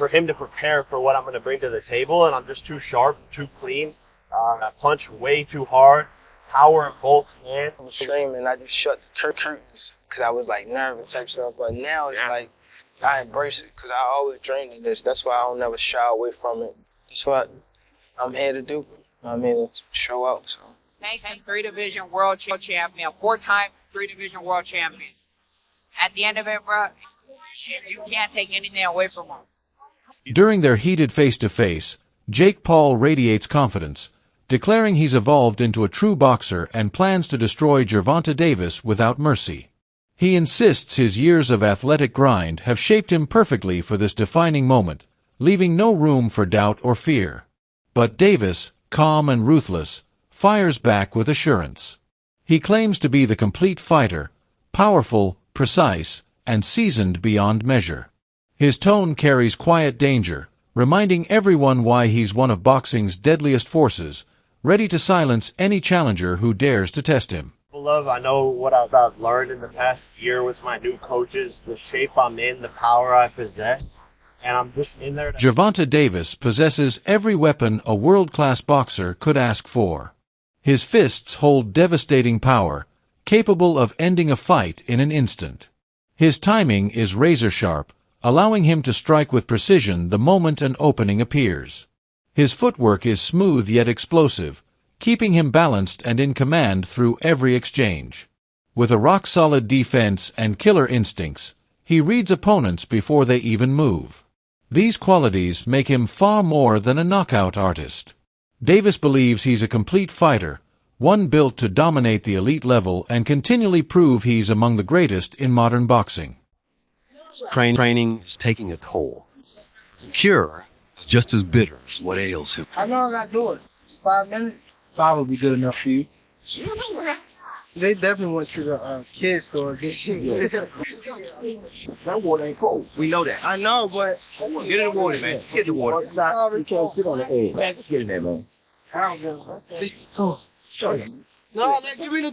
for him to prepare for what I'm going to bring to the table, and I'm just too sharp, too clean. I punch way too hard, power in both hands. I was screaming, I just shut the curtains because I was like nervous type stuff. But now it's like I embrace it because I always dreamed of this. That's why I don't never shy away from it. That's what I'm here to do. I'm here to show out. So. Nathan, 3-division world champion, 4-time 3-division world champion. At the end of it, bro, you can't take anything away from him. During their heated face-to-face, Jake Paul radiates confidence, declaring he's evolved into a true boxer and plans to destroy Gervonta Davis without mercy. He insists his years of athletic grind have shaped him perfectly for this defining moment, leaving no room for doubt or fear. But Davis, calm and ruthless, fires back with assurance. He claims to be the complete fighter, powerful, precise, and seasoned beyond measure. His tone carries quiet danger, reminding everyone why he's one of boxing's deadliest forces, ready to silence any challenger who dares to test him. I know what I've learned in the past year with my new coaches, the shape I'm in, the power I possess, and I'm just in there. Gervonta Davis possesses every weapon a world-class boxer could ask for. His fists hold devastating power, capable of ending a fight in an instant. His timing is razor-sharp, allowing him to strike with precision the moment an opening appears. His footwork is smooth yet explosive, keeping him balanced and in command through every exchange. With a rock-solid defense and killer instincts, he reads opponents before they even move. These qualities make him far more than a knockout artist. Davis believes he's a complete fighter, one built to dominate the elite level and continually prove he's among the greatest in modern boxing. Training is taking a toll. The cure is just as bitter as what ails him. How long I do it? 5 minutes? 5 will be good enough for you. They definitely went to the kids store. That water ain't cold. We know that. I know, but Get in the water, man. Get in the water. You can't sit on the edge. Man, get in there, man. No, man, give me the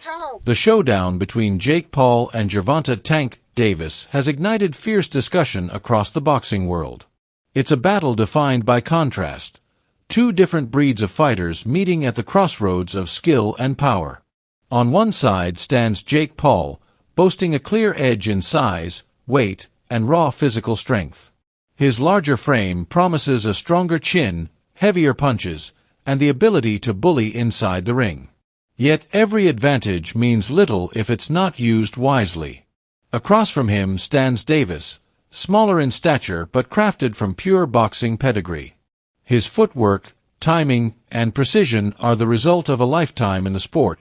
towel. The showdown between Jake Paul and Gervonta "Tank" Davis has ignited fierce discussion across the boxing world. It's a battle defined by contrast. Two different breeds of fighters meeting at the crossroads of skill and power. On one side stands Jake Paul, boasting a clear edge in size, weight, and raw physical strength. His larger frame promises a stronger chin, heavier punches, and the ability to bully inside the ring. Yet every advantage means little if it's not used wisely. Across from him stands Davis, smaller in stature but crafted from pure boxing pedigree. His footwork, timing, and precision are the result of a lifetime in the sport,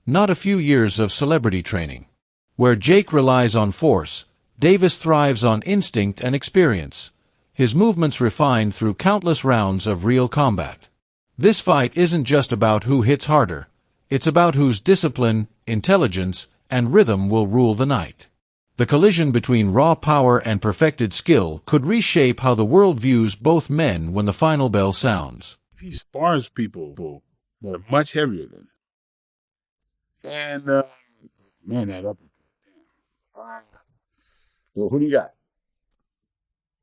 not a few years of celebrity training. Where Jake relies on force, Davis thrives on instinct and experience, his movements refined through countless rounds of real combat. This fight isn't just about who hits harder, it's about whose discipline, intelligence, and rhythm will rule the night. The collision between raw power and perfected skill could reshape how the world views both men when the final bell sounds. He spars people that are much heavier than him. And, man, that up. Well, who do you got?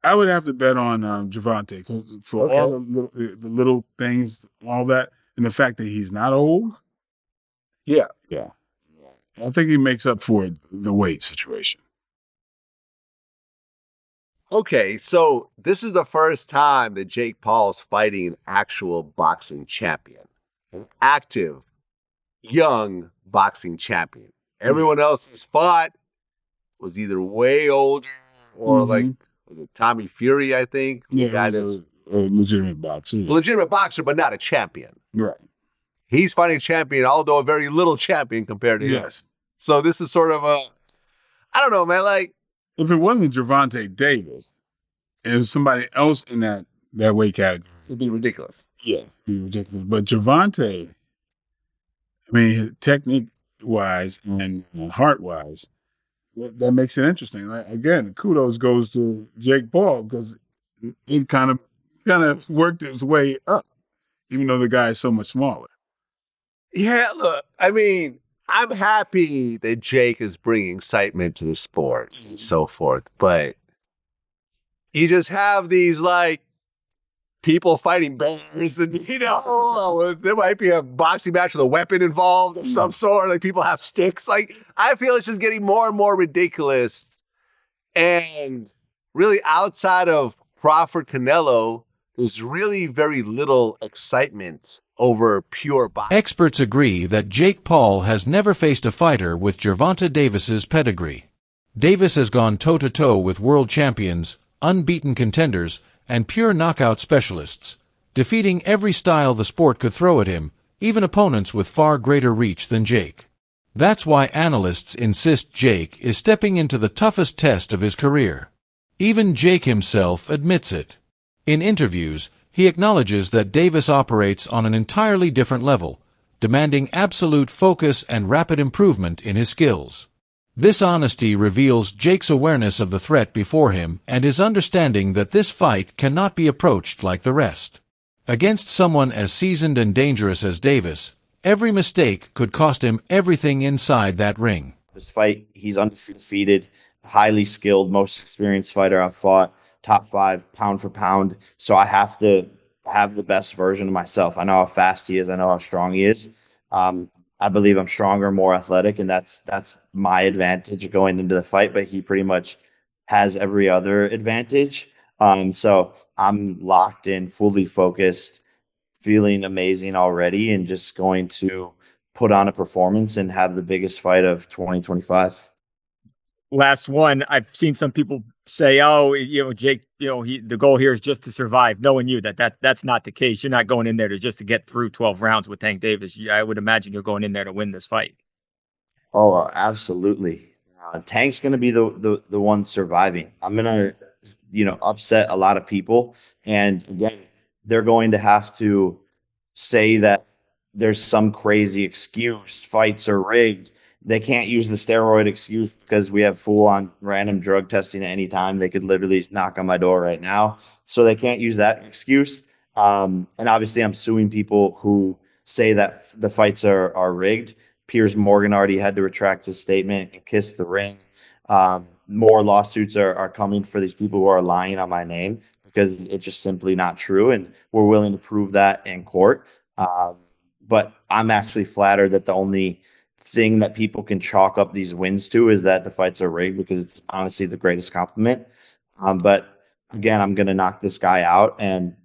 I would have to bet on Gervonta because for all the little things, all that, and the fact that he's not old. Yeah. I think he makes up for it, the weight situation. Okay, so this is the first time that Jake Paul's fighting an actual boxing champion, an active, young boxing champion. Everyone else he's fought was either way older or was it Tommy Fury, I think? Yeah, guy that was a legitimate boxer. Legitimate boxer, but not a champion. Right. He's fighting a champion, although a very little champion compared to him. Yes. So this is sort of I don't know, man, like. If it wasn't Gervonta Davis, and it was somebody else in that weight category. It'd be ridiculous. Yeah. It'd be ridiculous. But Gervonta, I mean, technique-wise and heart-wise, that makes it interesting. Like, again, kudos goes to Jake Paul because he kind of worked his way up, even though the guy is so much smaller. Yeah, look, I mean, I'm happy that Jake is bringing excitement to the sport and so forth, but you just have these like people fighting bears, and there might be a boxing match with a weapon involved of some sort. Like people have sticks. Like I feel it's just getting more and more ridiculous. And really, outside of Crawford Canelo, there's really very little excitement over pure boxing. Experts agree that Jake Paul has never faced a fighter with Gervonta Davis's pedigree. Davis has gone toe-to-toe with world champions, unbeaten contenders, and pure knockout specialists, defeating every style the sport could throw at him, even opponents with far greater reach than Jake. That's why analysts insist Jake is stepping into the toughest test of his career. Even Jake himself admits it. In interviews, he acknowledges that Davis operates on an entirely different level, demanding absolute focus and rapid improvement in his skills. This honesty reveals Jake's awareness of the threat before him and his understanding that this fight cannot be approached like the rest. Against someone as seasoned and dangerous as Davis, every mistake could cost him everything inside that ring. This fight, he's undefeated, highly skilled, most experienced fighter I've fought, top 5 pound for pound. So I have to have the best version of myself. I know how fast he is. I know how strong he is. I believe I'm stronger, more athletic, and that's my advantage going into the fight. But he pretty much has every other advantage. So I'm locked in, fully focused, feeling amazing already, and just going to put on a performance and have the biggest fight of 2025. Last one, I've seen some people say, "Oh, Jake, the goal here is just to survive." Knowing you that's not the case. You're not going in there just to get through 12 rounds with Tank Davis. I would imagine you're going in there to win this fight. Oh, absolutely. Tank's going to be the one surviving. I'm going to, upset a lot of people, and again, they're going to have to say that there's some crazy excuse, fights are rigged. They can't use the steroid excuse because we have full-on random drug testing at any time. They could literally knock on my door right now. So they can't use that excuse. And obviously I'm suing people who say that the fights are rigged. Piers Morgan already had to retract his statement and kiss the ring. More lawsuits are coming for these people who are lying on my name because it's just simply not true. And we're willing to prove that in court. But I'm actually flattered that the only thing that people can chalk up these wins to is that the fights are rigged, because it's honestly the greatest compliment. But again, I'm going to knock this guy out and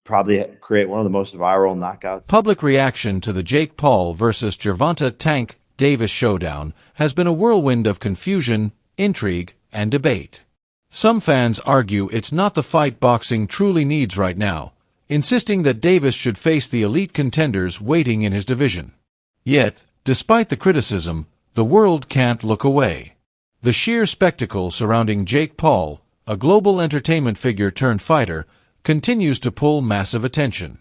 probably create one of the most viral knockouts. Public reaction to the Jake Paul versus Gervonta Tank Davis showdown has been a whirlwind of confusion, intrigue, and debate. Some fans argue it's not the fight boxing truly needs right now, insisting that Davis should face the elite contenders waiting in his division. Yet, despite the criticism, the world can't look away. The sheer spectacle surrounding Jake Paul, a global entertainment figure turned fighter, continues to pull massive attention.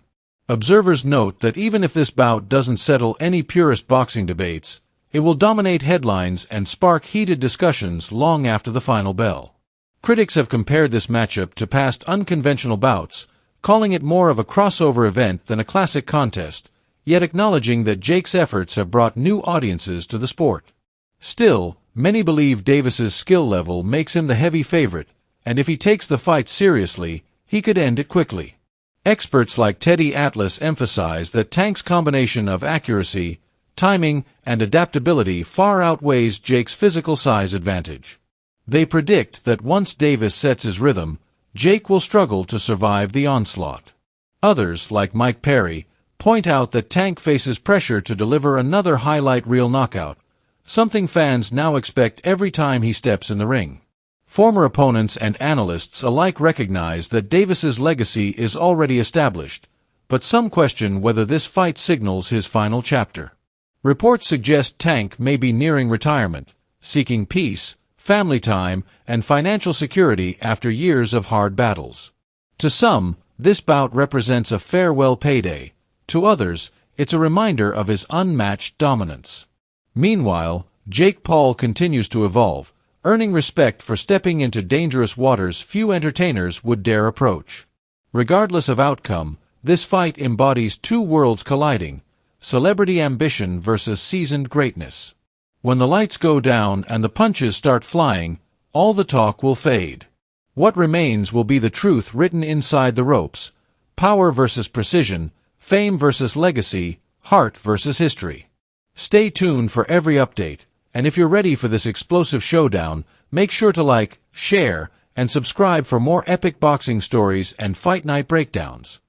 Observers note that even if this bout doesn't settle any purist boxing debates, it will dominate headlines and spark heated discussions long after the final bell. Critics have compared this matchup to past unconventional bouts, calling it more of a crossover event than a classic contest, yet acknowledging that Jake's efforts have brought new audiences to the sport. Still, many believe Davis's skill level makes him the heavy favorite, and if he takes the fight seriously, he could end it quickly. Experts like Teddy Atlas emphasize that Tank's combination of accuracy, timing, and adaptability far outweighs Jake's physical size advantage. They predict that once Davis sets his rhythm, Jake will struggle to survive the onslaught. Others, like Mike Perry, point out that Tank faces pressure to deliver another highlight reel knockout, something fans now expect every time he steps in the ring. Former opponents and analysts alike recognize that Davis's legacy is already established, but some question whether this fight signals his final chapter. Reports suggest Tank may be nearing retirement, seeking peace, family time, and financial security after years of hard battles. To some, this bout represents a farewell payday. To others, it's a reminder of his unmatched dominance. Meanwhile, Jake Paul continues to evolve, earning respect for stepping into dangerous waters few entertainers would dare approach. Regardless of outcome, this fight embodies two worlds colliding, celebrity ambition versus seasoned greatness. When the lights go down and the punches start flying, all the talk will fade. What remains will be the truth written inside the ropes: power versus precision, fame versus legacy, heart versus history. Stay tuned for every update, and if you're ready for this explosive showdown, make sure to like, share, and subscribe for more epic boxing stories and fight night breakdowns.